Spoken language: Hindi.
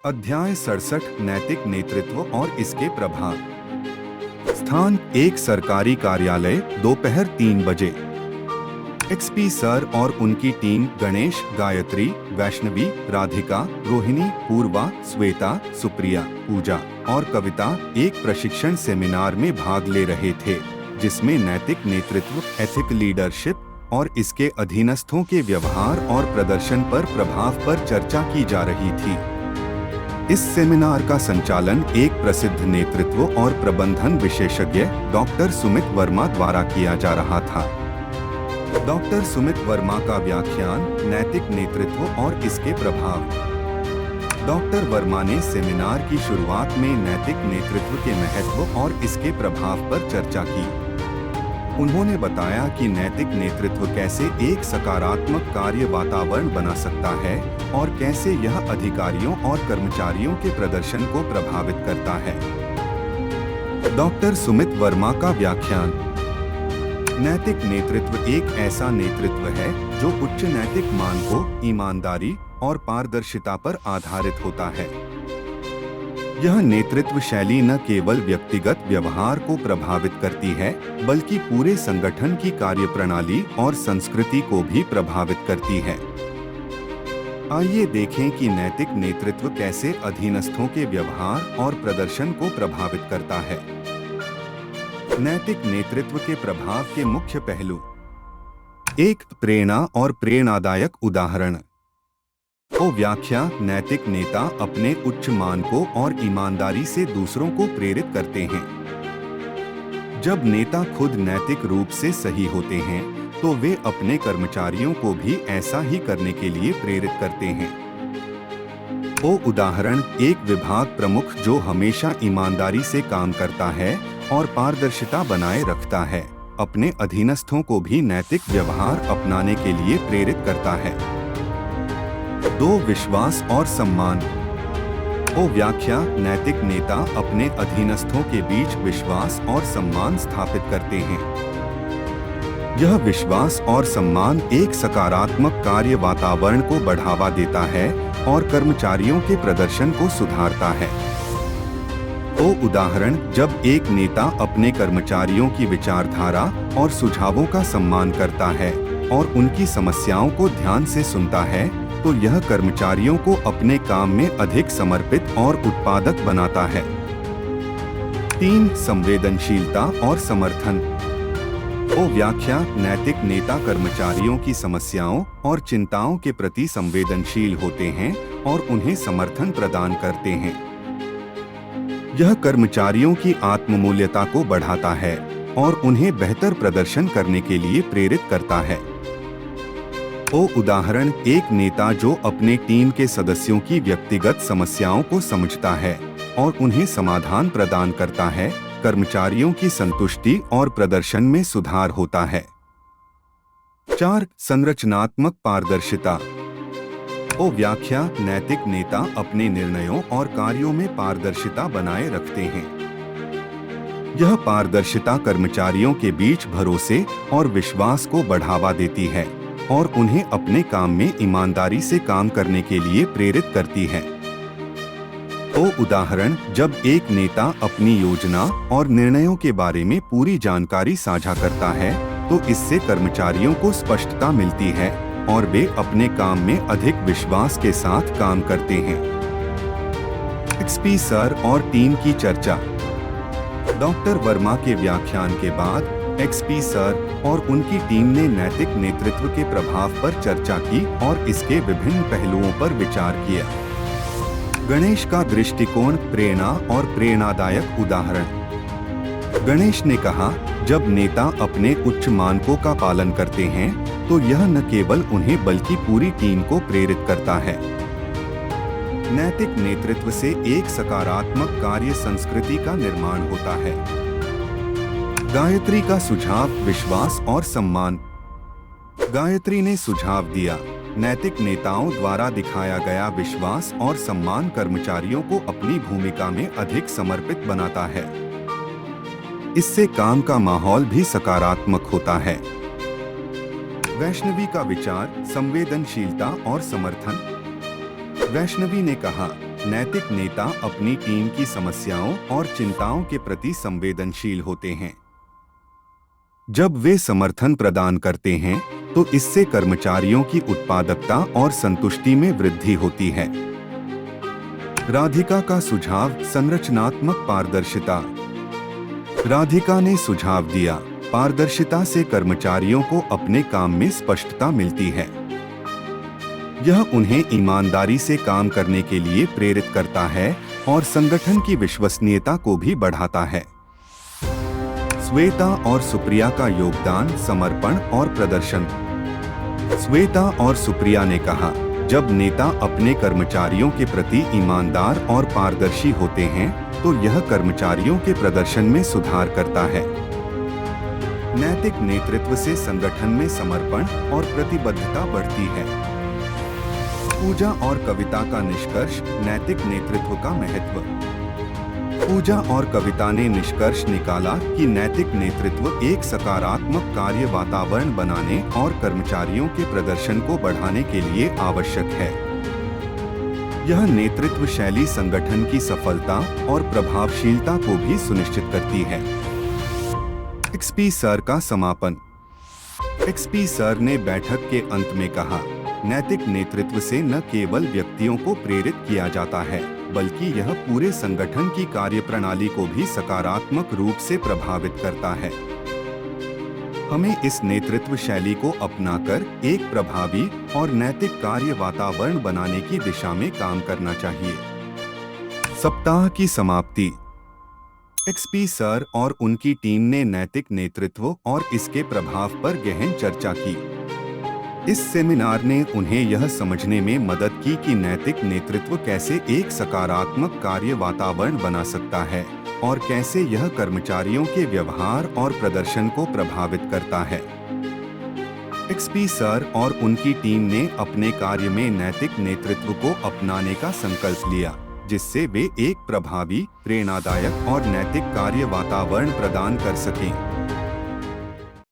अध्याय 67 नैतिक नेतृत्व और इसके प्रभाव। स्थान एक सरकारी कार्यालय, दोपहर 3 बजे। एक्सपी सर और उनकी टीम गणेश, गायत्री, वैष्णवी, राधिका, रोहिणी, पूर्वा, श्वेता, सुप्रिया, पूजा और कविता एक प्रशिक्षण सेमिनार में भाग ले रहे थे, जिसमें नैतिक नेतृत्व, एथिक लीडरशिप और इसके अधीनस्थों के व्यवहार और प्रदर्शन पर प्रभाव पर चर्चा की जा रही थी। इस सेमिनार का संचालन एक प्रसिद्ध नेतृत्व और प्रबंधन विशेषज्ञ डॉक्टर सुमित वर्मा द्वारा किया जा रहा था। डॉक्टर सुमित वर्मा का व्याख्यान नैतिक नेतृत्व और इसके प्रभाव। डॉक्टर वर्मा ने सेमिनार की शुरुआत में नैतिक नेतृत्व के महत्व और इसके प्रभाव पर चर्चा की। उन्होंने बताया कि नैतिक नेतृत्व कैसे एक सकारात्मक कार्य वातावरण बना सकता है और कैसे यह अधिकारियों और कर्मचारियों के प्रदर्शन को प्रभावित करता है। डॉक्टर सुमित वर्मा का व्याख्यान। नैतिक नेतृत्व एक ऐसा नेतृत्व है जो उच्च नैतिक मानकों, ईमानदारी और पारदर्शिता पर आधारित होता है। यह नेतृत्व शैली न केवल व्यक्तिगत व्यवहार को प्रभावित करती है, बल्कि पूरे संगठन की कार्यप्रणाली और संस्कृति को भी प्रभावित करती है। आइए देखें कि नैतिक नेतृत्व कैसे अधीनस्थों के व्यवहार और प्रदर्शन को प्रभावित करता है। नैतिक नेतृत्व के प्रभाव के मुख्य पहलू। एक, प्रेरणा और प्रेरणादायक उदाहरण। व्याख्या नैतिक नेता अपने उच्च मानकों और ईमानदारी से दूसरों को प्रेरित करते हैं। जब नेता खुद नैतिक रूप से सही होते हैं, तो वे अपने कर्मचारियों को भी ऐसा ही करने के लिए प्रेरित करते हैं। उदाहरण, एक विभाग प्रमुख जो हमेशा ईमानदारी से काम करता है और पारदर्शिता बनाए रखता है, अपने अधीनस्थों को भी नैतिक व्यवहार अपनाने के लिए प्रेरित करता है। 2, विश्वास और सम्मान। व्याख्या नैतिक नेता अपने अधीनस्थों के बीच विश्वास और सम्मान स्थापित करते हैं। यह विश्वास और सम्मान एक सकारात्मक कार्य वातावरण को बढ़ावा देता है और कर्मचारियों के प्रदर्शन को सुधारता है। उदाहरण, जब एक नेता अपने कर्मचारियों की विचारधारा और सुझावों का सम्मान करता है और उनकी समस्याओं को ध्यान से सुनता है, तो यह कर्मचारियों को अपने काम में अधिक समर्पित और उत्पादक बनाता है। 3, संवेदनशीलता और समर्थन। व्याख्या नैतिक नेता कर्मचारियों की समस्याओं और चिंताओं के प्रति संवेदनशील होते हैं और उन्हें समर्थन प्रदान करते हैं। यह कर्मचारियों की आत्ममूल्यता को बढ़ाता है और उन्हें बेहतर प्रदर्शन करने के लिए प्रेरित करता है। उदाहरण, एक नेता जो अपने टीम के सदस्यों की व्यक्तिगत समस्याओं को समझता है और उन्हें समाधान प्रदान करता है, कर्मचारियों की संतुष्टि और प्रदर्शन में सुधार होता है। 4, संरचनात्मक पारदर्शिता। व्याख्या नैतिक नेता अपने निर्णयों और कार्यों में पारदर्शिता बनाए रखते हैं। यह पारदर्शिता कर्मचारियों के बीच भरोसे और विश्वास को बढ़ावा देती है और उन्हें अपने काम में ईमानदारी से काम करने के लिए प्रेरित करती है। उदाहरण, जब एक नेता अपनी योजना और निर्णयों के बारे में पूरी जानकारी साझा करता है, तो इससे कर्मचारियों को स्पष्टता मिलती है और वे अपने काम में अधिक विश्वास के साथ काम करते हैं। एक्सपी सर और टीम की चर्चा। डॉक्टर वर्मा के व्याख्यान के बाद एक्सपी सर और उनकी टीम ने नैतिक नेतृत्व के प्रभाव पर चर्चा की और इसके विभिन्न पहलुओं पर विचार किया। गणेश का दृष्टिकोण, प्रेरणा और प्रेरणादायक उदाहरण। गणेश ने कहा, जब नेता अपने उच्च मानकों का पालन करते हैं, तो यह न केवल उन्हें बल्कि पूरी टीम को प्रेरित करता है। नैतिक नेतृत्व से एक सकारात्मक कार्य संस्कृति का निर्माण होता है। गायत्री का सुझाव, विश्वास और सम्मान। गायत्री ने सुझाव दिया, नैतिक नेताओं द्वारा दिखाया गया विश्वास और सम्मान कर्मचारियों को अपनी भूमिका में अधिक समर्पित बनाता है। इससे काम का माहौल भी सकारात्मक होता है। वैष्णवी का विचार, संवेदनशीलता और समर्थन। वैष्णवी ने कहा, नैतिक नेता अपनी टीम की समस्याओं और चिंताओं के प्रति संवेदनशील होते हैं। जब वे समर्थन प्रदान करते हैं, तो इससे कर्मचारियों की उत्पादकता और संतुष्टि में वृद्धि होती है। राधिका का सुझाव, संरचनात्मक पारदर्शिता। राधिका ने सुझाव दिया, पारदर्शिता से कर्मचारियों को अपने काम में स्पष्टता मिलती है। यह उन्हें ईमानदारी से काम करने के लिए प्रेरित करता है और संगठन की विश्वसनीयता को भी बढ़ाता है। श्वेता और सुप्रिया का योगदान, समर्पण और प्रदर्शन। श्वेता और सुप्रिया ने कहा, जब नेता अपने कर्मचारियों के प्रति ईमानदार और पारदर्शी होते हैं, तो यह कर्मचारियों के प्रदर्शन में सुधार करता है। नैतिक नेतृत्व से संगठन में समर्पण और प्रतिबद्धता बढ़ती है। पूजा और कविता का निष्कर्ष, नैतिक नेतृत्व का महत्व। पूजा और कविता ने निष्कर्ष निकाला कि नैतिक नेतृत्व एक सकारात्मक कार्य वातावरण बनाने और कर्मचारियों के प्रदर्शन को बढ़ाने के लिए आवश्यक है। यह नेतृत्व शैली संगठन की सफलता और प्रभावशीलता को भी सुनिश्चित करती है। एक्सपी सर का समापन। एक्सपी सर ने बैठक के अंत में कहा, नैतिक नेतृत्व से न केवल व्यक्तियों को प्रेरित किया जाता है, बल्कि यह पूरे संगठन की कार्यप्रणाली को भी सकारात्मक रूप से प्रभावित करता है। हमें इस नेतृत्व शैली को अपनाकर एक प्रभावी और नैतिक कार्य वातावरण बनाने की दिशा में काम करना चाहिए। सप्ताह की समाप्ति। एक्सपी सर और उनकी टीम ने नैतिक नेतृत्व और इसके प्रभाव पर गहन चर्चा की। इस सेमिनार ने उन्हें यह समझने में मदद की कि नैतिक नेतृत्व कैसे एक सकारात्मक कार्य वातावरण बना सकता है और कैसे यह कर्मचारियों के व्यवहार और प्रदर्शन को प्रभावित करता है। एक्सपी सर और उनकी टीम ने अपने कार्य में नैतिक नेतृत्व को अपनाने का संकल्प लिया, जिससे वे एक प्रभावी, प्रेरणादायक और नैतिक कार्य वातावरण प्रदान कर सकें।